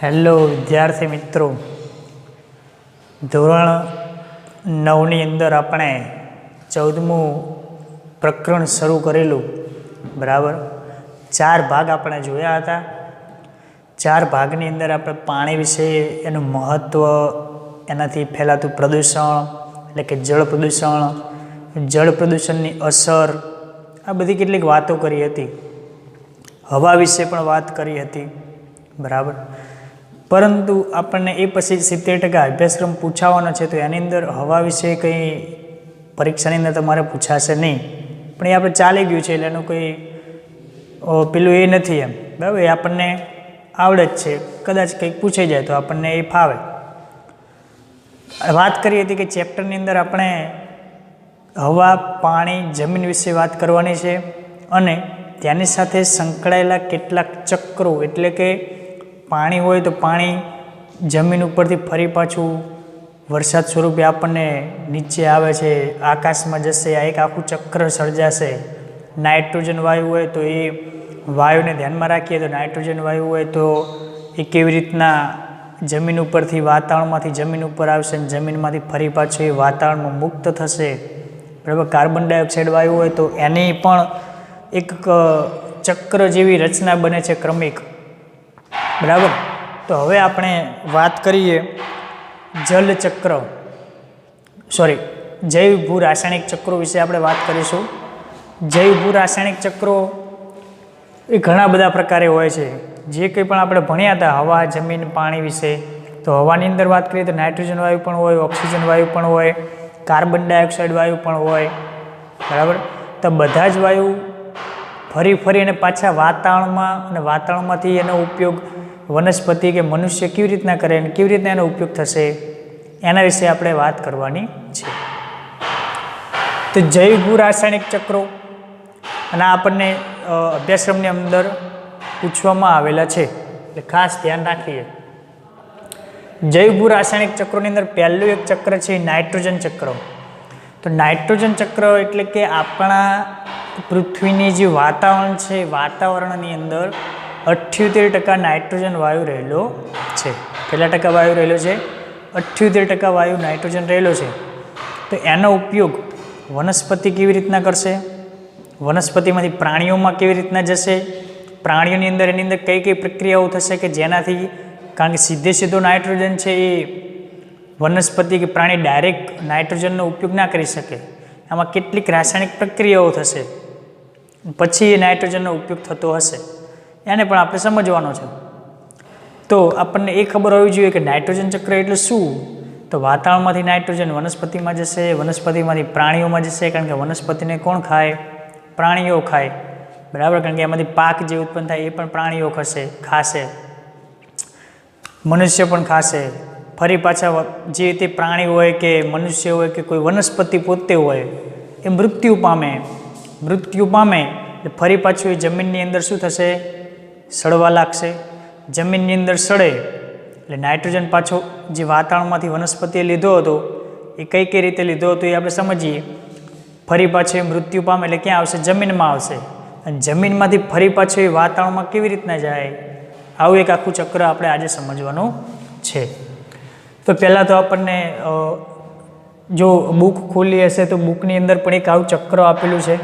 Hello વિદ્યાર્થી મિત્રો, ધોરણ 9ની અંદર આપણે 14મું પ્રકરણ શરૂ કરેલું. બરાબર, 4 ભાગ આપણે જોયા હતા. 4 ભાગની અંદર આપણે પાણી વિશે, એનું મહત્ત્વ, એનાથી ફેલાતું પ્રદૂષણ એટલે કે જળ પ્રદૂષણ, જળ પ્રદૂષણની અસર, આ બધી કેટલીક વાતો કરી હતી. હવા વિશે પણ વાત કરી હતી. બરાબર, પરંતુ આપણને એ પછી 70% અભ્યાસક્રમ પૂછાવાનો છે, તો એની અંદર હવા વિશે કંઈ પરીક્ષાની અંદર તમારે પૂછાશે નહીં. પણ એ આપણે ચાલી ગયું છે એટલે એનું કંઈ પેલું એ નથી એમ. બરાબર, એ આપણને આવડે જ છે. કદાચ કંઈક પૂછાઈ જાય તો આપણને એ ફાવે. વાત કરી હતી કે ચેપ્ટરની અંદર આપણે હવા, પાણી, જમીન વિશે વાત કરવાની છે અને તેની સાથે સંકળાયેલા કેટલાક ચક્રો, એટલે કે પાણી હોય તો પાણી જમીન ઉપરથી ફરી પાછું વરસાદ સ્વરૂપે આપણને નીચે આવે છે, આકાશમાં જશે, આ એક આખું ચક્ર સર્જાશે. નાઇટ્રોજન વાયુ હોય તો એ વાયુને ધ્યાનમાં રાખીએ તો નાઇટ્રોજન વાયુ હોય તો એ કેવી રીતના જમીન ઉપરથી વાતાવરણમાંથી જમીન ઉપર આવશે અને જમીનમાંથી ફરી પાછું એ વાતાવરણમાં મુક્ત થશે. બરાબર, કાર્બન ડાયોક્સાઇડ વાયુ હોય તો એની પણ એક ચક્ર જેવી રચના બને છે, ક્રમિક. બરાબર, તો હવે આપણે વાત કરીએ જલચક્ર, જૈવ ભૂ રાસાયણિક ચક્રો વિશે આપણે વાત કરીશું. જૈવ ભૂ રાસાયણિક ચક્રો એ ઘણા બધા પ્રકારે હોય છે. જે કંઈ પણ આપણે ભણ્યા હતા હવા, જમીન, પાણી વિશે, તો હવાની અંદર વાત કરીએ તો નાઇટ્રોજન વાયુ પણ હોય, ઓક્સિજન વાયુ પણ હોય, કાર્બન ડાયોક્સાઇડ વાયુ પણ હોય. બરાબર, તો બધા જ વાયુ ફરી અને પાછા વાતાવરણમાં, અને વાતાવરણમાંથી એનો ઉપયોગ વનસ્પતિ કે મનુષ્ય કેવી રીતના કરે અને કેવી રીતના એનો ઉપયોગ થશે, એના વિશે આપણે વાત કરવાની છે. તો જૈવ ભૂ રાસાયણિક ચક્રો, અને આપણને અભ્યાસક્રમની અંદર પૂછવામાં આવેલા છે, એટલે ખાસ ધ્યાન રાખીએ. જૈવ ભૂ રાસાયણિક ચક્રોની અંદર પહેલું એક ચક્ર છે નાઇટ્રોજન ચક્ર. તો નાઇટ્રોજન ચક્ર એટલે કે આપણા પૃથ્વીની જે વાતાવરણ છે, વાતાવરણની અંદર 78% નાઇટ્રોજન વાયુ રહેલો છે. કેટલા ટકા વાયુ રહેલો છે? 78% વાયુ નાઇટ્રોજન રહેલો છે. તો એનો ઉપયોગ વનસ્પતિ કેવી રીતના કરશે, વનસ્પતિમાંથી પ્રાણીઓમાં કેવી રીતના જશે, પ્રાણીઓની અંદર એની અંદર કઈ કઈ પ્રક્રિયાઓ થશે કે જેનાથી, કારણ કે સીધો નાઇટ્રોજન છે એ વનસ્પતિ કે પ્રાણી ડાયરેક્ટ નાઇટ્રોજનનો ઉપયોગ ના કરી શકે. આમાં કેટલીક રાસાયણિક પ્રક્રિયાઓ થશે, પછી એ નાઇટ્રોજનનો ઉપયોગ થતો હશે. એને પણ આપણે સમજવાનો છે. તો આપણને એ ખબર હોવી જોઈએ કે નાઇટ્રોજન ચક્ર એટલે શું. તો વાતાવરણમાંથી નાઇટ્રોજન વનસ્પતિમાં જશે, વનસ્પતિમાંથી પ્રાણીઓમાં જશે, કારણ કે વનસ્પતિને કોણ ખાય? પ્રાણીઓ ખાય. બરાબર, કારણ કે એમાંથી પાક જે ઉત્પન્ન થાય એ પણ પ્રાણીઓ ખાશે, મનુષ્ય પણ ખાશે. ફરી પાછા જે તે પ્રાણી હોય કે મનુષ્ય હોય કે કોઈ વનસ્પતિ પોતે હોય એ મૃત્યુ પામે એટલે ફરી પાછું એ જમીનની અંદર શું થશે? સડવા લાગશે. જમીનની અંદર સડે એટલે નાઇટ્રોજન પાછો જે વાતાવરણમાંથી વનસ્પતિએ લીધો હતો એ કઈ રીતે લીધો હતો એ આપણે સમજીએ. ફરી પાછું એ મૃત્યુ પામે એટલે ક્યાં આવશે? જમીનમાં આવશે. અને જમીનમાંથી ફરી પાછું એ વાતાવરણમાં કેવી રીતના જાય? આવું એક આખું ચક્ર આપણે આજે સમજવાનું છે. તો પહેલાં તો આપણને જો બુક ખોલી હશે તો બુકની અંદર પણ એક આવું ચક્ર આપેલું છે.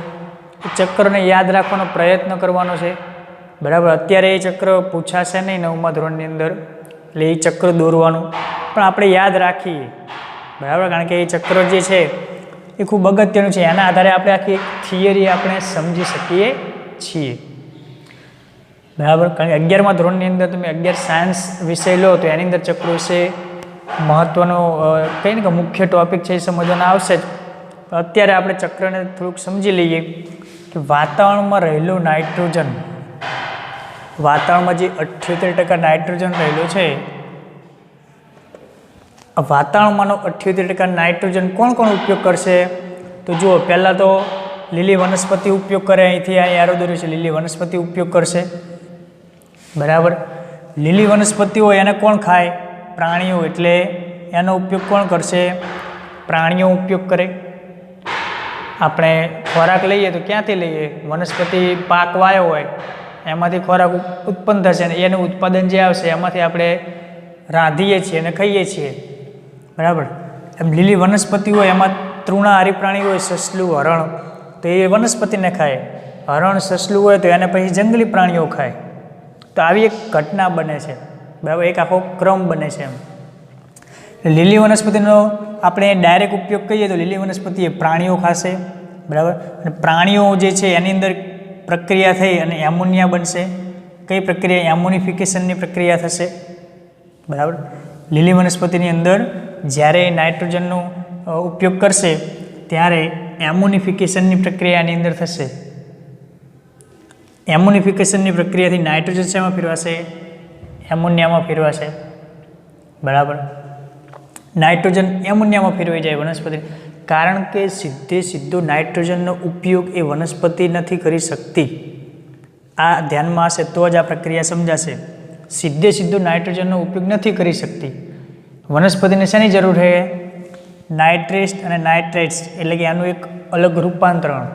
એ ચક્રને યાદ રાખવાનો પ્રયત્ન કરવાનો છે. બરાબર, અત્યારે એ ચક્ર પૂછાશે નહીં 9મા ધોરણની અંદર, એટલે એ ચક્ર દોરવાનું પણ આપણે યાદ રાખીએ. બરાબર, કારણ કે એ ચક્ર જે છે એ ખૂબ અગત્યનું છે. એના આધારે આપણે આખી એક થિયરી આપણે સમજી શકીએ છીએ. બરાબર, કારણ કે 11મા ધોરણની અંદર તમે 11 સાયન્સ વિષય લો તો એની અંદર ચક્રો વિશે મહત્ત્વનો કંઈ ને કે મુખ્ય ટૉપિક છે એ સમજવાના આવશે જ. અત્યારે આપણે ચક્રને થોડુંક સમજી લઈએ કે વાતાવરણમાં રહેલું નાઇટ્રોજન, વાતાવરણમાં જે 78% નાઇટ્રોજન રહેલો છે, વાતાવરણમાંનો 78% નાઇટ્રોજન કોણ ઉપયોગ કરશે? તો જુઓ, પહેલાં તો લીલી વનસ્પતિ ઉપયોગ કરે. અહીંથી આ એરો દોર્યું છે, લીલી વનસ્પતિ ઉપયોગ કરશે. બરાબર, લીલી વનસ્પતિ હોય એને કોણ ખાય? પ્રાણીઓ. એટલે એનો ઉપયોગ કોણ કરશે? પ્રાણીઓ ઉપયોગ કરે. આપણે ખોરાક લઈએ તો ક્યાંથી લઈએ? વનસ્પતિ પાક વાયો હોય એમાંથી ખોરાક ઉત્પન્ન થશે અને એનું ઉત્પાદન જે આવશે એમાંથી આપણે રાંધીએ છીએ અને ખાઈએ છીએ, બરાબર. એમ લીલી વનસ્પતિ હોય એમાં તૃણાહારી પ્રાણી હોય, સસલું, હરણ, તો એ વનસ્પતિને ખાય. હરણ, સસલું હોય તો એને પછી જંગલી પ્રાણીઓ ખાય. તો આવી એક ઘટના બને છે, બરાબર, એક આખો ક્રમ બને છે. એમ લીલી વનસ્પતિનો આપણે ડાયરેક્ટ ઉપયોગ કરીએ તો લીલી વનસ્પતિ એ પ્રાણીઓ ખાશે, બરાબર. અને પ્રાણીઓ જે છે એની અંદર પ્રક્રિયા થઈ અને એમોનિયા બનશે. કઈ પ્રક્રિયા? એમોનિફિકેશનની પ્રક્રિયા થશે, બરાબર. લીલી વનસ્પતિની અંદર જ્યારે નાઇટ્રોજનનો ઉપયોગ કરશે ત્યારે એમોનિફિકેશનની પ્રક્રિયાની અંદર થશે. એમોનિફિકેશનની પ્રક્રિયાથી નાઇટ્રોજન શેમાં ફેરવાશે? એમોનિયામાં ફેરવાશે, બરાબર. નાઇટ્રોજન એમોનિયામાં ફેરવાઈ જાય વનસ્પતિ, કારણ કે સીધો નાઇટ્રોજનનો ઉપયોગ એ વનસ્પતિ નથી કરી શકતી. આ ધ્યાનમાં હશે તો જ આ પ્રક્રિયા સમજાશે. સીધો નાઇટ્રોજનનો ઉપયોગ નથી કરી શકતી. વનસ્પતિને શેની જરૂર છે? નાઇટ્રેટ્સ અને નાઇટ્રેટ્સ, એટલે કે આનું એક અલગ રૂપાંતરણ.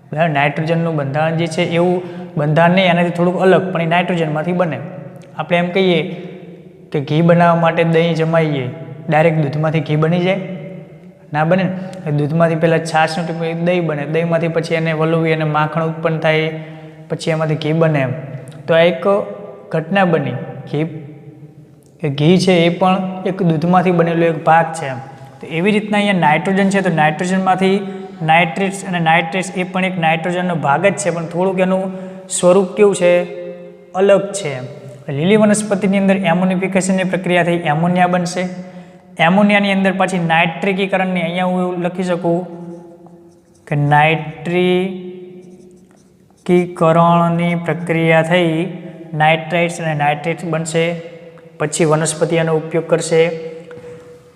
બરાબર. નાઇટ્રોજનનું બંધારણ જે છે એવું બંધારણ નહીં, એનાથી થોડુંક અલગ, પણ એ નાઇટ્રોજનમાંથી બને. આપણે એમ કહીએ કે ઘી બનાવવા માટે દહીં જમાઈએ, ડાયરેક્ટ દૂધમાંથી ઘી બની જાય? ના બને ને. દૂધમાંથી પહેલાં છાશનું દહીં બને, દહીંમાંથી પછી એને વલોવી અને માખણ ઉત્પન્ન થાય, પછી એમાંથી ઘી બને. એમ તો આ એક ઘટના બની. ઘી છે એ પણ એક દૂધમાંથી બનેલો એક ભાગ છે. એમ તો એવી રીતના અહીંયા નાઇટ્રોજન છે, તો નાઇટ્રોજનમાંથી નાઇટ્રેટ્સ અને નાઇટ્રેટ્સ એ પણ એક નાઇટ્રોજનનો ભાગ જ છે, પણ થોડુંક એનું સ્વરૂપ કેવું છે? અલગ છે. લીલી વનસ્પતિની અંદર એમોનિફિકેશનની પ્રક્રિયા થઈ એમોનિયા બનશે. એમોનિયાની અંદર પછી નાઇટ્રિકીકરણની, અહીંયા હું એવું લખી શકું કે નાઇટ્રિકીકરણની પ્રક્રિયા થઈ નાઇટ્રાઇટ્સ અને નાઇટ્રેટ્સ બનશે. પછી વનસ્પતિ એનો ઉપયોગ કરશે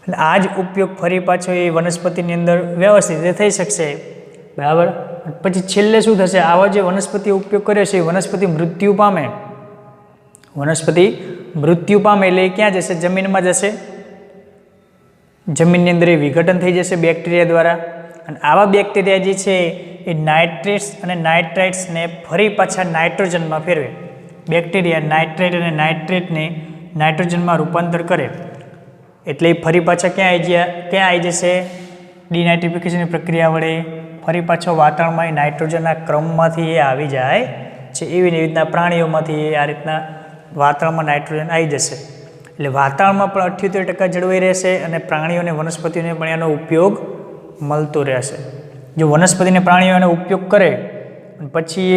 અને આ જ ઉપયોગ ફરી પાછો એ વનસ્પતિની અંદર વ્યવસ્થિત રીતે થઈ શકશે, બરાબર. પછી છેલ્લે શું થશે? આવો જે વનસ્પતિ ઉપયોગ કર્યો છે એ વનસ્પતિ મૃત્યુ પામે. વનસ્પતિ મૃત્યુ પામે એટલે ક્યાં જશે? જમીનમાં જશે. જમીનની અંદર એ વિઘટન થઈ જશે બેક્ટેરિયા દ્વારા. અને આવા બેક્ટેરિયા જે છે એ નાઇટ્રેટ્સ અને નાઇટ્રાઇટ્સને ફરી પાછા નાઇટ્રોજનમાં ફેરવે. બેક્ટેરિયા નાઇટ્રેટ અને નાઇટ્રેટને નાઇટ્રોજનમાં રૂપાંતર કરે એટલે એ ફરી પાછા ક્યાં આવી જશે? ડિનાઇટ્રિફિકેશનની પ્રક્રિયા વડે ફરી પાછો વાતાવરણમાં નાઇટ્રોજનના ક્રમમાંથી એ આવી જાય છે. એવી રીતના પ્રાણીઓમાંથી આ રીતના વાતાવરણમાં નાઇટ્રોજન આવી જશે. એટલે વાતાવરણમાં પણ 78% જળવાઈ રહેશે અને પ્રાણીઓ અને વનસ્પતિઓને પણ એનો ઉપયોગ મળતો રહેશે. જો વનસ્પતિને પ્રાણીઓ એનો ઉપયોગ કરે પછી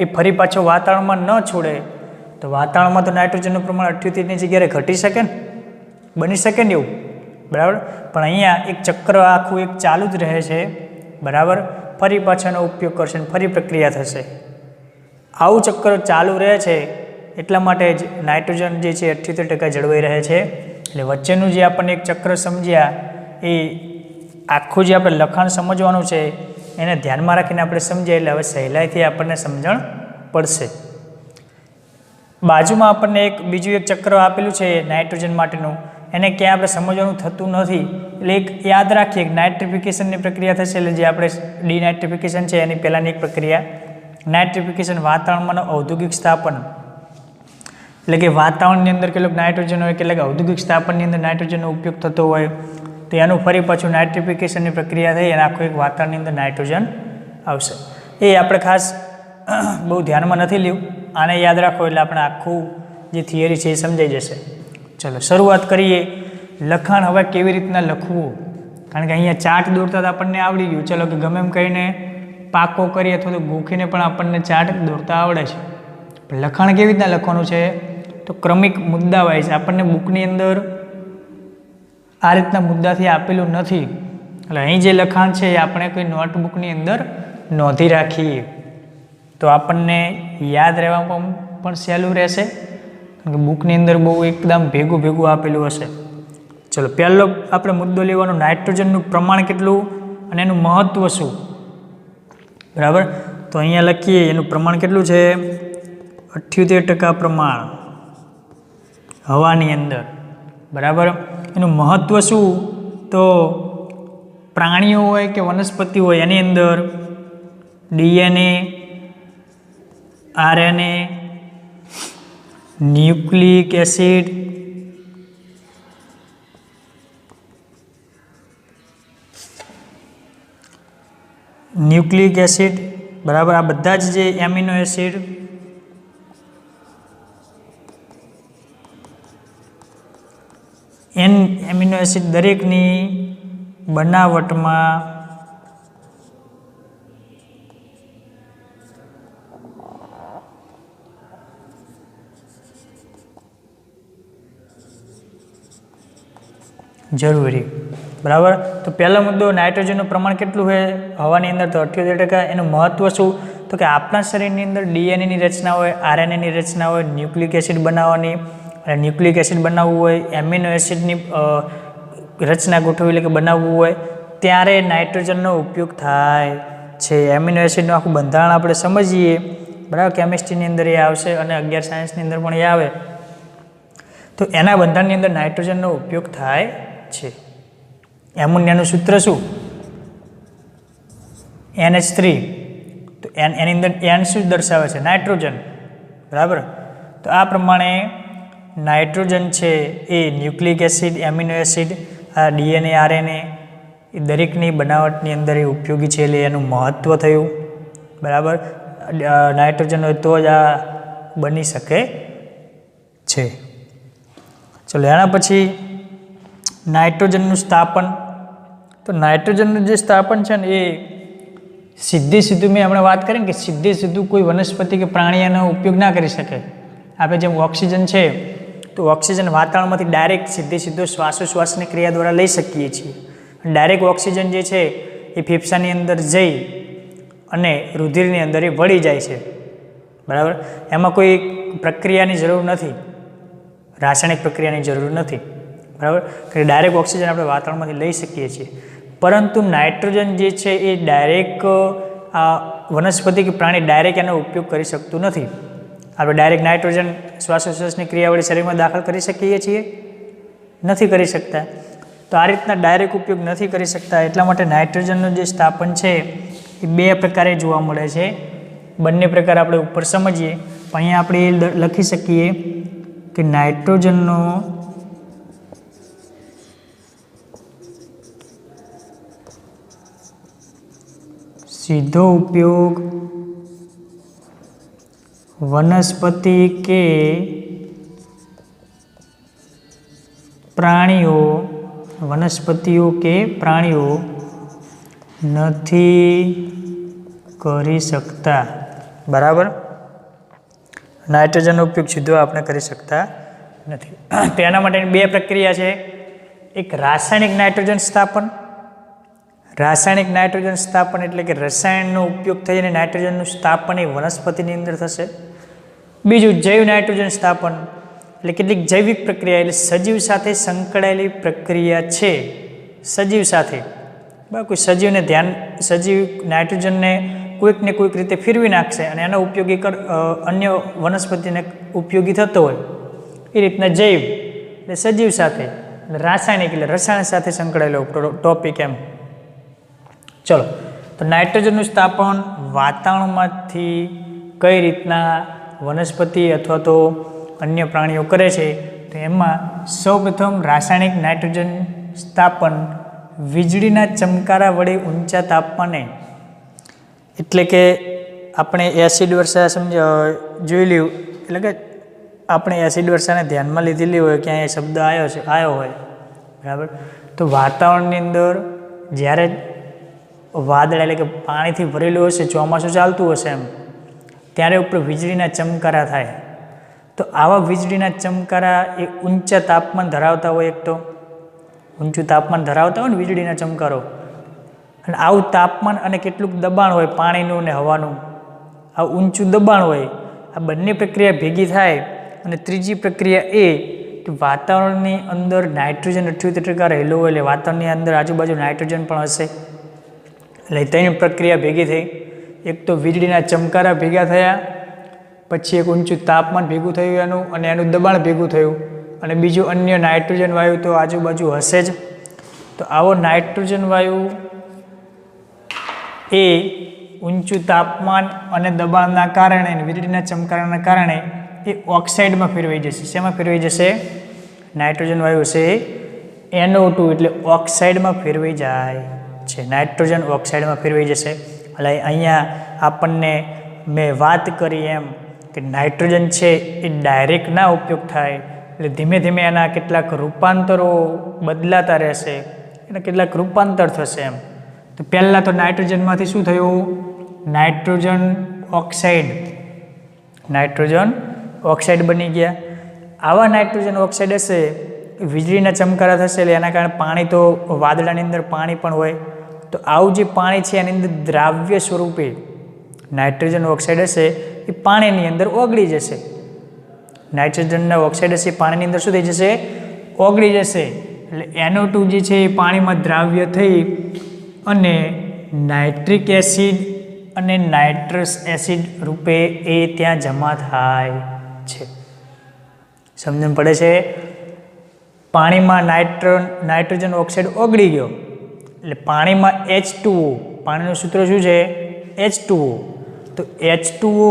એ ફરી પાછો વાતાવરણમાં ન છોડે તો વાતાવરણમાં તો નાઇટ્રોજનનું પ્રમાણ 78ની જગ્યાએ ઘટી શકે ને, બની શકે ને એવું, બરાબર. પણ અહીંયા એક ચક્ર આખું એક ચાલુ જ રહે છે, બરાબર. ફરી પાછાનો ઉપયોગ કરશે ને ફરી પ્રક્રિયા થશે. આવું ચક્ર ચાલુ રહે છે એટલા માટે જ નાઇટ્રોજન જે છે 78% જળવાઈ રહે છે. એટલે વચ્ચેનું જે આપણને એક ચક્ર સમજ્યા એ આખું જે આપણે લખાણ સમજવાનું છે એને ધ્યાનમાં રાખીને આપણે સમજીએ એટલે હવે સહેલાઈથી આપણને સમજણ પડશે. બાજુમાં આપણને બીજું એક ચક્ર આપેલું છે નાઇટ્રોજન માટેનું, એને ક્યાં આપણે સમજવાનું થતું નથી. એટલે એક યાદ રાખીએ કે નાઇટ્રિફિકેશનની પ્રક્રિયા થશે, એટલે જે આપણે ડિનાઇટ્રિફિકેશન છે એની પહેલાંની એક પ્રક્રિયા. નાઇટ્રિફિકેશન વાતાવરણમાં ઔદ્યોગિક સ્થાપન, એટલે કે વાતાવરણની અંદર કેટલુંક નાઇટ્રોજન હોય, કેટલાક ઔદ્યોગિક સ્થાપનની અંદર નાઇટ્રોજનનો ઉપયોગ થતો હોય તો એનું ફરી પાછું નાઇટ્રિફિકેશનની પ્રક્રિયા થઈ અને આખું એક વાતાવરણની અંદર નાઇટ્રોજન આવશે. એ આપણે ખાસ બહુ ધ્યાનમાં નથી લેવું, આને યાદ રાખો એટલે આપણે આખું જે થિયરી છે એ સમજાઈ જશે. ચલો શરૂઆત કરીએ. લખાણ હવે કેવી રીતના લખવું, કારણ કે અહીંયા ચાર્ટ દોરતા તો આપણને આવડી ગયું. ચલો કે ગમે એમ કહીને પાકો કરીએ અથવા તો ગોખીને પણ આપણને ચાર્ટ દોરતા આવડે છે. પણ લખાણ કેવી રીતના લખવાનું છે તો ક્રમિક મુદ્દા વાઇઝ. આપણને બુકની અંદર આ રીતના મુદ્દાથી આપેલું નથી, એટલે અહીં જે લખાણ છે એ આપણે કોઈ નોટબુકની અંદર નોંધી રાખીએ તો આપણને યાદ રહેવામાં પણ સહેલું રહેશે, કારણ કે બુકની અંદર બહુ એકદમ ભેગું આપેલું હશે. ચલો પહેલો આપણે મુદ્દો લેવાનો, નાઇટ્રોજનનું પ્રમાણ કેટલું અને એનું મહત્ત્વ શું, બરાબર. તો અહીંયા લખીએ એનું પ્રમાણ કેટલું છે? 78% પ્રમાણ હવાની અંદર, બરાબર. એનું મહત્ત્વ શું તો પ્રાણીઓ હોય કે વનસ્પતિ હોય એની અંદર DNA, RNA, nucleic acid, nucleic acid, બરાબર. આ બધા જ જે એમિનો એસિડ એમિનો એસિડ દરેકની બનાવટમાં જરૂરી, બરાબર. તો પહેલો મુદ્દો નાઇટ્રોજનનું પ્રમાણ કેટલું હોય હવાની અંદર, તો 78%. એનું મહત્ત્વ શું, તો કે આપણા શરીરની અંદર ડીએનએની રચના હોય, આરએનએની રચના હોય, ન્યુક્લિક એસિડ બનાવવાની, અને ન્યુક્લિક એસિડ બનાવવું હોય, એમિનો એસિડની રચના ગોઠવવી એટલે કે બનાવવું હોય, ત્યારે નાઇટ્રોજનનો ઉપયોગ થાય છે. એમિનો એસિડનું આખું બંધારણ આપણે સમજીએ, બરાબર. કેમિસ્ટ્રીની અંદર એ આવશે અને 11 સાયન્સની અંદર પણ એ આવે. તો એના બંધારણની અંદર નાઇટ્રોજનનો ઉપયોગ થાય છે. એમોનિયાનું સૂત્ર શું, NH3. તો એની અંદર એન શું દર્શાવે છે, નાઇટ્રોજન, બરાબર. તો આ પ્રમાણે નાઇટ્રોજન છે એ ન્યુક્લિક એસિડ, એમિનો એસિડ, આ ડીએનએ, આરએનએ એ દરેકની બનાવટની અંદર એ ઉપયોગી છે, એટલે એનું મહત્ત્વ થયું, બરાબર. નાઇટ્રોજન હોય તો જ આ બની શકે છે. ચલો એના પછી નાઇટ્રોજનનું સ્થાપન. તો નાઇટ્રોજનનું જે સ્થાપન છે ને એ સીધું મેં હમણાં વાત કરી ને કે સીધું કોઈ વનસ્પતિ કે પ્રાણી એનો ઉપયોગ ના કરી શકે. આપણે જેમ ઓક્સિજન છે તો ઓક્સિજન વાતાવરણમાંથી ડાયરેક્ટ સીધો શ્વાસોશ્વાસની ક્રિયા દ્વારા લઈ શકીએ છીએ. ડાયરેક્ટ ઓક્સિજન જે છે એ ફેફસાની અંદર જઈ અને રુધિરની અંદર એ ભળી જાય છે, બરાબર. એમાં કોઈ પ્રક્રિયાની જરૂર નથી, રાસાયણિક પ્રક્રિયાની જરૂર નથી, બરાબર. કે ડાયરેક્ટ ઓક્સિજન આપણે વાતાવરણમાંથી લઈ શકીએ છીએ. પરંતુ નાઇટ્રોજન જે છે એ ડાયરેક્ટ આ વનસ્પતિ કે પ્રાણી ડાયરેક્ટ એનો ઉપયોગ કરી શકતું નથી. આપણે ડાયરેક્ટ નાઇટ્રોજન શ્વાસોશ્વાસની ક્રિયા વડે શરીરમાં દાખલ કરી શકીએ છીએ, નથી કરી શકતા. તો આ રીતના ડાયરેક્ટ ઉપયોગ નથી કરી શકતા. એટલા માટે નાઇટ્રોજનનું જે સ્થાપન છે એ બે પ્રકારે જોવા મળે છે. બંને પ્રકાર આપણે ઉપર સમજીએ, પણ અહીંયા આપણે એ લખી શકીએ કે નાઇટ્રોજનનો સીધો ઉપયોગ વનસ્પતિ કે પ્રાણીઓ નથી કરી શકતા, બરાબર. નાઇટ્રોજનનો ઉપયોગ સીધો આપણે કરી શકતા નથી. તેના માટેની બે પ્રક્રિયા છે. એક રાસાયણિક નાઇટ્રોજન સ્થાપન. રાસાયણિક નાઇટ્રોજન સ્થાપન એટલે કે રસાયણનો ઉપયોગ થઈને નાઇટ્રોજનનું સ્થાપન એ વનસ્પતિની અંદર થશે. બીજું જૈવ નાઇટ્રોજન સ્થાપન એટલે કેટલીક જૈવિક પ્રક્રિયા, એટલે સજીવ સાથે સંકળાયેલી પ્રક્રિયા છે. સજીવ સાથે, બરાબર. કોઈ સજીવ નાઇટ્રોજનને કોઈકને કોઈક રીતે ફેરવી નાખશે અને એનો ઉપયોગી અન્ય વનસ્પતિને ઉપયોગી થતો હોય, એ રીતના જૈવ એટલે સજીવ સાથે, એટલે રાસાયણિક એટલે રસાયણ સાથે સંકળાયેલો ટોપિક એમ. ચલો, તો નાઇટ્રોજનનું સ્થાપન વાતાવરણમાંથી કઈ રીતના વનસ્પતિ અથવા તો અન્ય પ્રાણીઓ કરે છે, તો એમાં સૌપ્રથમ રાસાયણિક નાઇટ્રોજન સ્થાપન વીજળીના ચમકારા વડે ઊંચા તાપમાને, એટલે કે આપણે એસિડ વર્ષા જોઈ લ્યું, એટલે કે આપણે એસિડ વર્ષાને ધ્યાનમાં લીધેલી હોય, ક્યાંય એ શબ્દ આવ્યો હોય, બરાબર. તો વાતાવરણની અંદર જ્યારે વાદળ એટલે કે પાણીથી ભરેલું હશે, ચોમાસું ચાલતું હશે એમ, ત્યારે ઉપર વીજળીના ચમકારા થાય. તો આવા વીજળીના ચમકારા એ ઊંચા તાપમાન ધરાવતા હોય, એક તો ઊંચું તાપમાન ધરાવતા હોય ને વીજળીના ચમકારો, અને આવું તાપમાન અને કેટલુંક દબાણ હોય પાણીનું ને હવાનું, આ ઊંચું દબાણ હોય, આ બંને પ્રક્રિયા ભેગી થાય. અને ત્રીજી પ્રક્રિયા એ કે વાતાવરણની અંદર નાઇટ્રોજન 78% રહેલું હોય, એટલે વાતાવરણની અંદર આજુબાજુ નાઇટ્રોજન પણ હશે, એટલે તેની પ્રક્રિયા ભેગી થઈ. એક તો વીજળીના ચમકારા ભેગા થયા, પછી એક ઊંચું તાપમાન ભેગું થયું એનું, અને એનું દબાણ ભેગું થયું, અને બીજું અન્ય નાઇટ્રોજન વાયુ તો આજુબાજુ હશે જ. તો આવો નાઇટ્રોજન વાયુ એ ઊંચું તાપમાન અને દબાણના કારણે, વીજળીના ચમકારાના કારણે એ ઓક્સાઇડમાં ફેરવાઈ જશે. શેમાં ફેરવાઈ જશે? નાઇટ્રોજન વાયુ છે NO2 એટલે ઓક્સાઇડમાં ફેરવાઈ જાય છે. નાઇટ્રોજન ઓક્સાઇડમાં ફેરવાઈ જશે. એટલે અહીંયા આપણને મેં વાત કરી એમ કે નાઇટ્રોજન છે એ ડાયરેક્ટ ના ઉપયોગ થાય, એટલે ધીમે ધીમે એના કેટલાક રૂપાંતરો બદલાતા રહેશે, એના કેટલાક રૂપાંતર થશે એમ. તો પહેલાં તો નાઇટ્રોજનમાંથી શું થયું? નાઇટ્રોજન ઓક્સાઇડ બની ગયા. આવા નાઇટ્રોજન ઓક્સાઇડ હશે વીજળીના ચમકારા થશે, એટલે એના કારણે પાણી તો વાદળાની અંદર પાણી પણ હોય, તો આવું જે પાણી છે એની અંદર દ્રાવ્ય સ્વરૂપે નાઇટ્રોજન ઓક્સાઇડ હશે એ પાણીની અંદર ઓગળી જશે. નાઇટ્રોજનના ઓક્સાઇડ હશે એ પાણીની અંદર શું થઈ જશે? ઓગળી જશે. એટલે NO2 જે છે એ પાણીમાં દ્રાવ્ય થઈ અને નાઇટ્રિક એસિડ અને નાઇટ્રસ એસિડ રૂપે એ ત્યાં જમા થાય છે. સમજણ પડે છે? પાણીમાં નાઇટ્રોજન ઓક્સાઇડ ઓગળી ગયો એટલે પાણીમાં H2O, પાણીનું સૂત્ર શું છે? H2O. તો H2O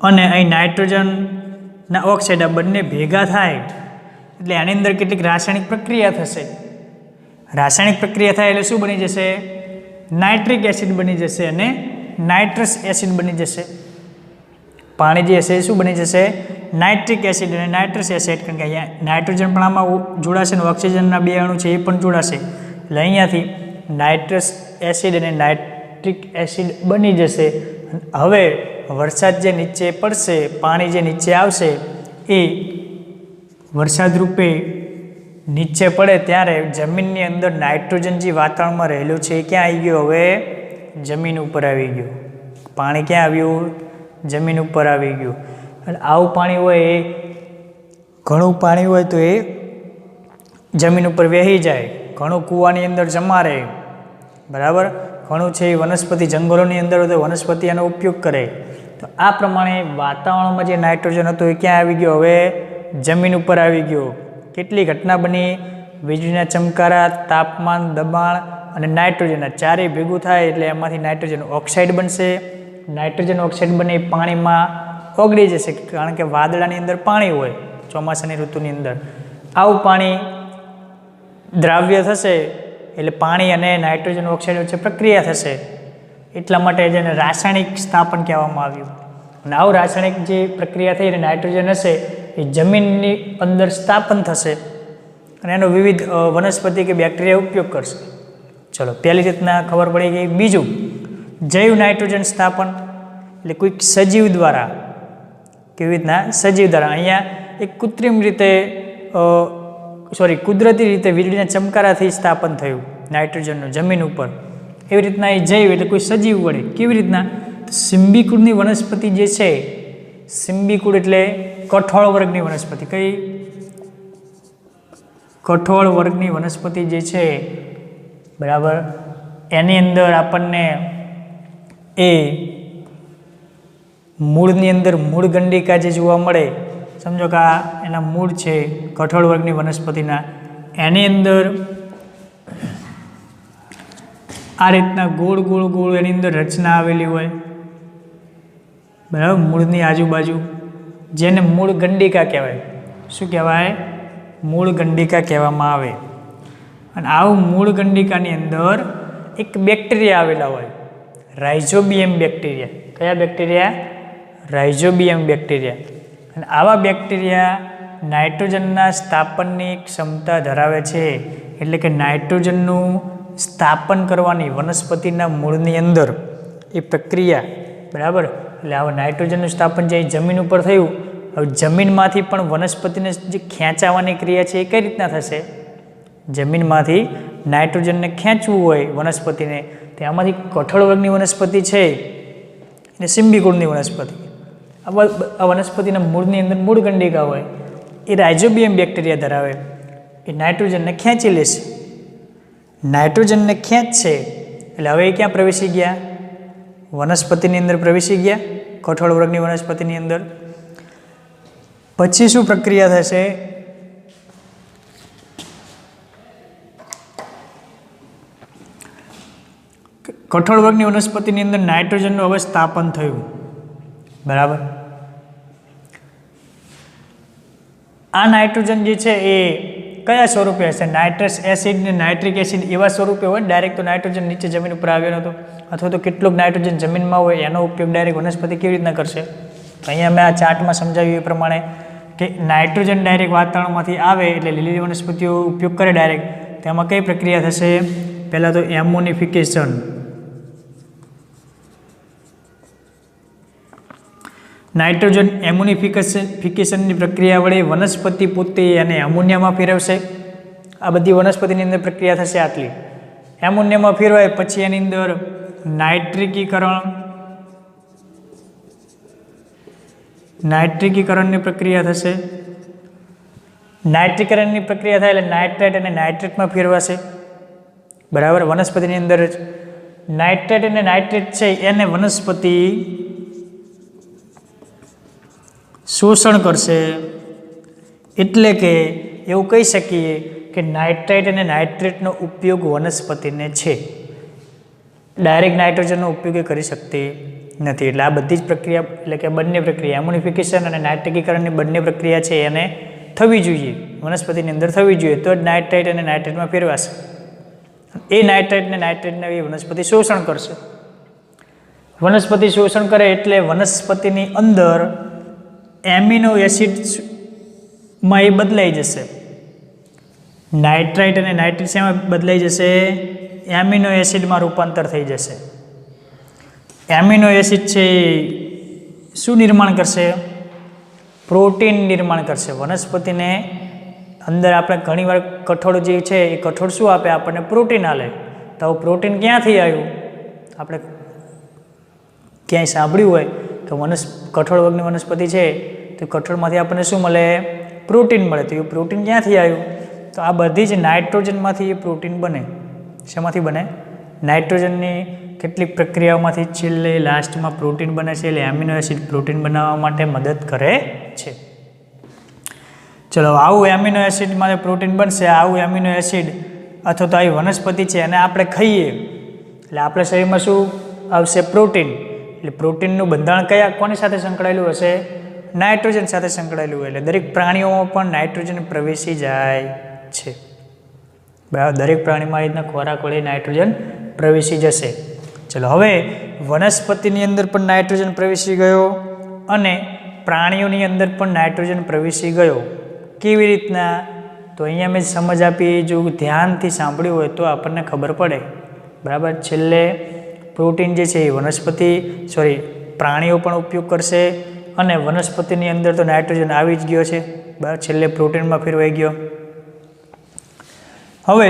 અને અહીં નાઇટ્રોજનના ઓક્સાઇડ આ બંને ભેગા થાય એટલે આની અંદર કેટલીક રાસાયણિક પ્રક્રિયા થશે. રાસાયણિક પ્રક્રિયા થાય એટલે શું બની જશે? નાઇટ્રિક એસિડ બની જશે અને નાઇટ્રસ એસિડ બની જશે. પાણી જે હશે શું બની જશે? નાઇટ્રિક એસિડ અને નાઇટ્રસ એસિડ. કારણ કે અહીંયા નાઇટ્રોજન પણ આમાં જોડાશે ને ઓક્સિજનના બે અણુ છે એ પણ જોડાશે, એટલે અહીંયાથી નાઇટ્રસ એસિડ અને નાઇટ્રિક એસિડ બની જશે. હવે વરસાદ જે નીચે પડશે, પાણી જે નીચે આવશે એ વરસાદ રૂપે નીચે પડે ત્યારે જમીનની અંદર નાઇટ્રોજન જે વાતાવરણમાં રહેલું છે એ ક્યાં આવી ગયું? હવે જમીન ઉપર આવી ગયું. પાણી ક્યાં આવ્યું? જમીન ઉપર આવી ગયું. અને આવું પાણી હોય એ ઘણું પાણી હોય તો એ જમીન ઉપર વહી જાય, ઘણું કૂવાની અંદર જમા રહે, બરાબર. ઘણું છે એ વનસ્પતિ જંગલોની અંદર હોય તો વનસ્પતિ એનો ઉપયોગ કરે. તો આ પ્રમાણે વાતાવરણમાં જે નાઇટ્રોજન હતો એ ક્યાં આવી ગયો? હવે જમીન ઉપર આવી ગયો. કેટલી ઘટના બની? વીજળીના ચમકારા, તાપમાન, દબાણ અને નાઇટ્રોજનના ચારેય ભેગું થાય એટલે એમાંથી નાઇટ્રોજન ઓક્સાઇડ બનશે. નાઇટ્રોજન ઓક્સાઇડ બને પાણીમાં ઓગળી જશે, કારણ કે વાદળાની અંદર પાણી હોય ચોમાસાની ઋતુની અંદર. આવું પાણી દ્રાવ્ય થશે એટલે પાણી અને નાઇટ્રોજન ઓક્સાઇડ વચ્ચે પ્રક્રિયા થશે, એટલા માટે જેને રાસાયણિક સ્થાપન કહેવામાં આવ્યું. અને આવું રાસાયણિક જે પ્રક્રિયા થઈ અને નાઇટ્રોજન હશે એ જમીનની અંદર સ્થાપન થશે અને એનો વિવિધ વનસ્પતિ કે બેક્ટેરિયા ઉપયોગ કરશે. ચલો, પહેલી રીતના ખબર પડી ગઈ. બીજું, જૈવ નાઇટ્રોજન સ્થાપન એટલે કોઈક સજીવ દ્વારા, કેવી રીતના? સજીવ દ્વારા. અહીંયા એક કૃત્રિમ રીતે કુદરતી રીતે વીજળીના ચમકારાથી સ્થાપન થયું નાઇટ્રોજનનું જમીન ઉપર. એવી રીતના એ જૈવ એટલે કોઈ સજીવ વડે. કેવી રીતના? સિમ્બીકુળની વનસ્પતિ જે છે, સિમ્બીકુળ એટલે કઠોળ વર્ગની વનસ્પતિ. કઈ? કઠોળ વર્ગની વનસ્પતિ જે છે, બરાબર. એની અંદર આપણને એ મૂળની અંદર મૂળ ગંડિકા જે જોવા મળે, સમજો કે આ એના મૂળ છે કઠોળ વર્ગની વનસ્પતિના, એની અંદર આ રીતના ગોળ ગોળ ગોળ એની અંદર રચના આવેલી હોય, બરાબર, મૂળની આજુબાજુ, જેને મૂળ ગંડિકા કહેવાય. શું કહેવાય? મૂળ ગંડિકા કહેવામાં આવે. અને આવું મૂળ ગંડિકાની અંદર એક બેક્ટેરિયા આવેલા હોય, રાઇઝોબિયમ બેક્ટેરિયા. કયા બેક્ટેરિયા? Rhizobium bacteria. અને આવા બેક્ટેરિયા નાઇટ્રોજનના સ્થાપનની ક્ષમતા ધરાવે છે, એટલે કે નાઇટ્રોજનનું સ્થાપન કરવાની વનસ્પતિના મૂળની અંદર એ પ્રક્રિયા, બરાબર. એટલે આવા નાઇટ્રોજનનું સ્થાપન જે જમીન ઉપર થયું, હવે જમીનમાંથી પણ વનસ્પતિને જે ખેંચાવાની ક્રિયા છે એ કઈ રીતના થશે? જમીનમાંથી નાઇટ્રોજનને ખેંચવું હોય વનસ્પતિને, તેમાંથી કઠોળ વર્ગની વનસ્પતિ છે એટલે સિમ્બીકુળની વનસ્પતિ, આ વનસ્પતિના મૂળની અંદર મૂળ ગંડિકા હોય, એ રાઇઝોબિયમ બેક્ટેરિયા ધરાવે, એ નાઇટ્રોજનને ખેંચી લેશે. નાઇટ્રોજનને ખેંચશે એટલે હવે એ ક્યાં પ્રવેશી ગયા? વનસ્પતિની અંદર પ્રવેશી ગયા, કઠોળ વર્ગની વનસ્પતિની અંદર. પછી શું પ્રક્રિયા થશે? કઠોળ વર્ગની વનસ્પતિની અંદર નાઇટ્રોજનનું હવે સ્થાપન થયું. બરાબર. આ નાઇટ્રોજન જે છે એ કયા સ્વરૂપે હશે? નાઇટ્રસ એસિડ ને નાઇટ્રિક એસિડ એવા સ્વરૂપે હોય. ડાયરેક્ટ તો નાઇટ્રોજન નીચે જમીન ઉપર આવ્યો નહોતો, અથવા તો કેટલોક નાઇટ્રોજન જમીનમાં હોય એનો ઉપયોગ ડાયરેક્ટ વનસ્પતિ કેવી રીતના કરશે? તો અહીંયા મેં આ ચાર્ટમાં સમજાવ્યું એ પ્રમાણે કે નાઇટ્રોજન ડાયરેક્ટ વાતાવરણમાંથી આવે એટલે લીલી વનસ્પતિઓ ઉપયોગ કરે ડાયરેક્ટ. તેમાં કઈ પ્રક્રિયા થશે? પહેલાં તો એમોનિફિકેશન. નાઇટ્રોજન એમોનિફિકેશનની પ્રક્રિયા વડે વનસ્પતિ પોતે એને એમોનિયામાં ફેરવશે. આ બધી વનસ્પતિની અંદર પ્રક્રિયા થશે આટલી. એમોનિયામાં ફેરવાય પછી એની અંદર નાઇટ્રિકીકરણની પ્રક્રિયા થશે. નાઇટ્રીકરણની પ્રક્રિયા થાય એટલે નાઇટ્રેટ અને નાઇટ્રેટમાં ફેરવાશે. બરાબર. વનસ્પતિની અંદર જ નાઇટ્રેટ અને નાઇટ્રેટ છે એને વનસ્પતિ શોષણ કરશે. એટલે કે એવું કહી શકીએ કે નાઇટ્રેટ અને નાઇટ્રેટનો ઉપયોગ વનસ્પતિને છે, ડાયરેક્ટ નાઇટ્રોજનનો ઉપયોગ કરી શકતી નથી. એટલે આ બધી જ પ્રક્રિયા, એટલે કે બંને પ્રક્રિયા એમોનિફિકેશન અને નાઇટ્રિકીકરણની બંને પ્રક્રિયા છે એને થવી જોઈએ, વનસ્પતિની અંદર થવી જોઈએ, તો જ નાઇટ્રેટ અને નાઇટ્રેટમાં ફેરવાશે. એ નાઇટ્રેટ ને નાઇટ્રેટને એ વનસ્પતિ શોષણ કરશે. વનસ્પતિ શોષણ કરે એટલે વનસ્પતિની અંદર એમિનો એસિડમાં એ બદલાઈ જશે. નાઇટ્રાઇટ અને નાઇટ્રેટ શેમાં બદલાઈ જશે? એમિનો એસિડમાં રૂપાંતર થઈ જશે. એમિનો એસિડ છે શું નિર્માણ કરશે? પ્રોટીન નિર્માણ કરશે. વનસ્પતિને અંદર આપણે ઘણીવાર કઠોળ જે છે એ કઠોળ શું આપે? આપણને પ્રોટીન આપે. તો પ્રોટીન ક્યાંથી આવ્યું? આપણે ક્યાંય સાંભળ્યું હોય કે કઠોળ વગરની વનસ્પતિ છે તો કઠોળમાંથી આપણને શું મળે? પ્રોટીન મળે. તો એ પ્રોટીન ક્યાંથી આવ્યું? તો આ બધી જ નાઇટ્રોજનમાંથી એ પ્રોટીન બને. શેમાંથી બને? નાઇટ્રોજનની કેટલીક પ્રક્રિયાઓમાંથી છેલ્લે લાસ્ટમાં પ્રોટીન બને છે. એટલે એમિનો એસિડ પ્રોટીન બનાવવા માટે મદદ કરે છે. ચલો, આવું એમિનો એસિડમાં પ્રોટીન બનશે. આવું એમિનો એસિડ અથવા તો આવી વનસ્પતિ છે અને આપણે ખાઈએ એટલે આપણા શરીરમાં શું આવશે? પ્રોટીન. એટલે પ્રોટીનનું બંધારણ કોની સાથે સંકળાયેલું હશે? નાઇટ્રોજન સાથે સંકળાયેલું હોય. એટલે દરેક પ્રાણીઓમાં પણ નાઇટ્રોજન પ્રવેશી જાય છે. બરાબર. દરેક પ્રાણીમાં આ રીતના ખોરાક વડે નાઇટ્રોજન પ્રવેશી જશે. ચલો, હવે વનસ્પતિની અંદર પણ નાઇટ્રોજન પ્રવેશી ગયો અને પ્રાણીઓની અંદર પણ નાઇટ્રોજન પ્રવેશી ગયો. કેવી રીતના? તો અહીંયા મેં સમજ આપી, જો ધ્યાનથી સાંભળ્યું હોય તો આપણને ખબર પડે. બરાબર. છેલ્લે પ્રોટીન જે છે એ પ્રાણીઓ પણ ઉપયોગ કરશે અને વનસ્પતિની અંદર તો નાઇટ્રોજન આવી જ ગયો છે. બરાબર. છેલ્લે પ્રોટીનમાં ફેરવાઈ ગયો. હવે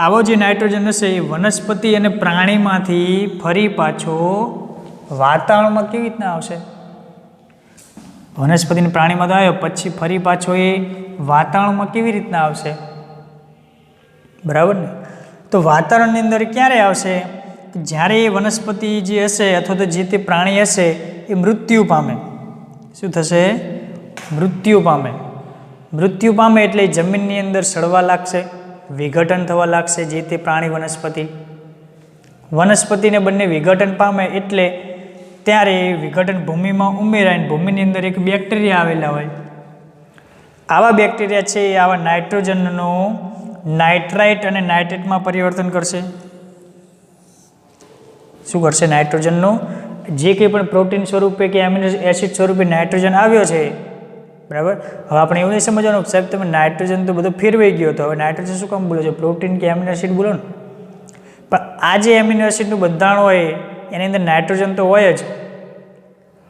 આવો જે નાઇટ્રોજન હશે એ વનસ્પતિ અને પ્રાણીમાંથી ફરી પાછો વાતાવરણમાં કેવી રીતના આવશે? વનસ્પતિને પ્રાણીમાં તો આવ્યો, પછી ફરી પાછો એ વાતાવરણમાં કેવી રીતના આવશે? બરાબર ને? તો વાતાવરણની અંદર ક્યારે આવશે? જ્યારે એ વનસ્પતિ જે હશે અથવા તો જે તે પ્રાણી હશે એ મૃત્યુ પામે. શું થશે? મૃત્યુ પામે. મૃત્યુ પામે એટલે જમીનની અંદર સડવા લાગશે, વિઘટન થવા લાગશે. જે તે પ્રાણી વનસ્પતિને બંને વિઘટન પામે એટલે ત્યારે વિઘટન ભૂમિમાં ઉમેરાય. ભૂમિની અંદર એક બેક્ટેરિયા આવેલા હોય. આવા બેક્ટેરિયા છે એ આવા નાઇટ્રોજનનું નાઇટ્રાઇટ અને નાઇટ્રેટમાં પરિવર્તન કરશે. શું કરશે? નાઇટ્રોજનનું જે કંઈ પણ પ્રોટીન સ્વરૂપે કે એમિનો એસિડ સ્વરૂપે નાઇટ્રોજન આવ્યો છે. બરાબર. હવે આપણે એવું નહીં સમજવાનું સાહેબ તમે નાઇટ્રોજન તો બધો ફેરવાઈ ગયો હતો, હવે નાઇટ્રોજન શું કામ બોલો છો? પ્રોટીન કે એમિનો એસિડ બોલો ને. પણ આ જે એમિનો એસિડનું બંધારણ હોય એની અંદર નાઇટ્રોજન તો હોય જ.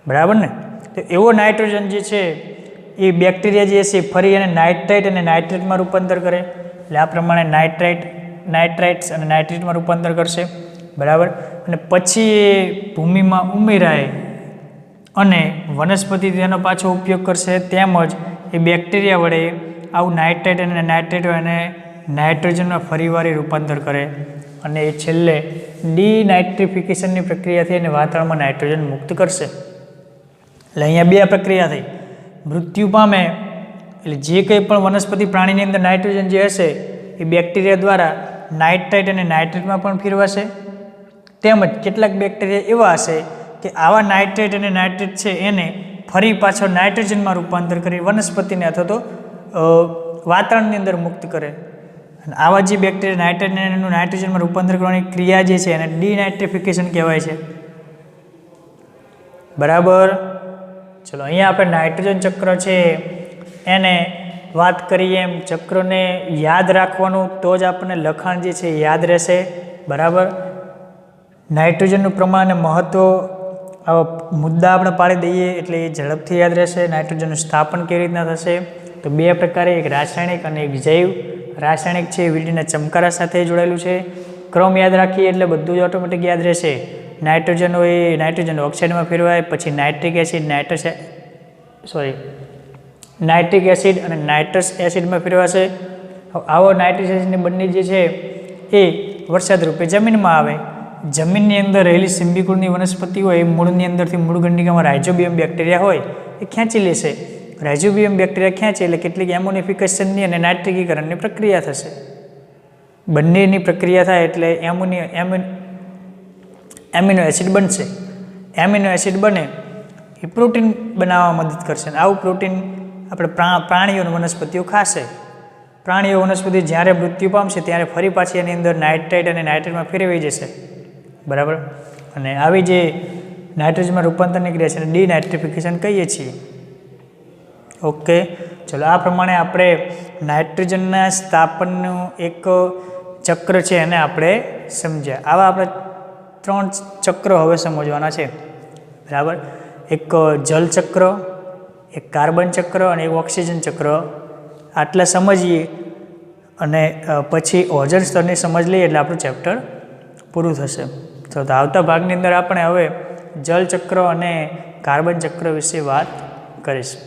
બરાબર ને? તો એવો નાઇટ્રોજન જે છે એ બેક્ટેરિયા જે છે ફરી એને નાઇટ્રાઇટ અને નાઇટ્રેટમાં રૂપાંતર કરે. એટલે આ પ્રમાણે નાઇટ્રાઇટ્સ અને નાઇટ્રેટમાં રૂપાંતર કરશે. બરાબર. અને પછી એ ભૂમિમાં ઉમેરાય અને વનસ્પતિ તેનો પાછો ઉપયોગ કરશે. તેમજ એ બેક્ટેરિયા વડે આવું નાઇટ્રેટ અને નાઇટ્રેટ અને નાઇટ્રોજનમાં ફરીવાર રૂપાંતર કરે અને એ છેલ્લે ડીનાઇટ્રિફિકેશનની પ્રક્રિયાથી એને વાતાવરણમાં નાઇટ્રોજન મુક્ત કરશે. એટલે અહીંયા બે પ્રક્રિયા થઈ. મૃત્યુ પામે એટલે જે કંઈ પણ વનસ્પતિ પ્રાણીની અંદર નાઇટ્રોજન જે હશે એ બેક્ટેરિયા દ્વારા નાઇટ્રાઇટ અને નાઇટ્રેટમાં પણ ફેરવાશે. તેમજ કેટલાક બેક્ટેરિયા એવા હશે કે આવા નાઇટ્રેટ અને નાઇટ્રેટ છે એને ફરી પાછો નાઇટ્રોજનમાં રૂપાંતર કરી વનસ્પતિને અથવા તો વાતાવરણની અંદર મુક્ત કરે. અને આવા જે બેક્ટેરિયા નાઇટ્રેટનું નાઇટ્રોજનમાં રૂપાંતર કરવાની ક્રિયા જે છે એને ડીનાઇટ્રિફિકેશન કહેવાય છે. બરાબર. ચલો અહીંયા આપણે નાઇટ્રોજન ચક્ર છે એને વાત કરીએ એમ ચક્રને યાદ રાખવાનું તો જ આપણને લખાણ જે છે યાદ રહેશે. બરાબર. નાઇટ્રોજનનું પ્રમાણ અને મહત્ત્વ આવા મુદ્દા આપણે પાડી દઈએ એટલે એ ઝડપથી યાદ રહેશે. નાઇટ્રોજનનું સ્થાપન કેવી રીતના થશે તો બે પ્રકારે, એક રાસાયણિક અને એક જૈવ. રાસાયણિક છે વીજળીના ચમકારા સાથે જોડાયેલું છે. ક્રમ યાદ રાખીએ એટલે બધું જ ઓટોમેટિક યાદ રહેશે. નાઇટ્રોજન હોય નાઇટ્રોજન ઓક્સાઇડમાં ફેરવાય, પછી નાઇટ્રિક એસિડ નાઇટ્રિક એસિડ અને નાઇટ્રસ એસિડમાં ફેરવાશે. આવો નાઇટ્રિક એસિડની બંને જે છે એ વરસાદ રૂપે જમીનમાં આવે. જમીનની અંદર રહેલી સિમ્બિકુળની વનસ્પતિ હોય એ મૂળની અંદરથી મૂળ ગંડિકામાં રાઇઝોબિયમ બેક્ટેરિયા હોય એ ખેંચી લેશે. રાઇઝોબિયમ બેક્ટેરિયા ખેંચે એટલે કેટલીક એમોનિફિકેશનની અને નાઇટ્રિકીકરણની પ્રક્રિયા થશે. બંનેની પ્રક્રિયા થાય એટલે એમિનો એસિડ બનશે. એમિનો એસિડ બને એ પ્રોટીન બનાવવામાં મદદ કરશે. અને આવું પ્રોટીન આપણે પ્રાણીઓ અને વનસ્પતિઓ ખાશે. પ્રાણીઓ વનસ્પતિ જ્યારે મૃત્યુ પામશે ત્યારે ફરી પાછી એની અંદર નાઇટ્રેટ અને નાઇટ્રેટમાં ફેરવાઈ જશે. બરાબર. અને આવી જે નાઇટ્રોજનમાં રૂપાંતરની ક્રિયા છે ડીનાઇટ્રિફિકેશન કહીએ છીએ. ઓકે. ચલો આ પ્રમાણે આપણે નાઇટ્રોજનના સ્થાપનનું એક ચક્ર છે એને આપણે સમજ્યા. આવા આપણે 3 ચક્રો હવે સમજવાના છે. બરાબર. એક જલ ચક્ર, એક કાર્બન ચક્ર અને એક ઓક્સિજન ચક્ર. આટલા સમજીએ અને પછી ઓઝોન સ્તરની સમજ લઈએ એટલે આપણું ચેપ્ટર પૂરું થશે. તો આવતા ભાગની અંદર આપણે હવે જલ ચક્ર અને કાર્બન ચક્ર વિશે વાત કરીશું.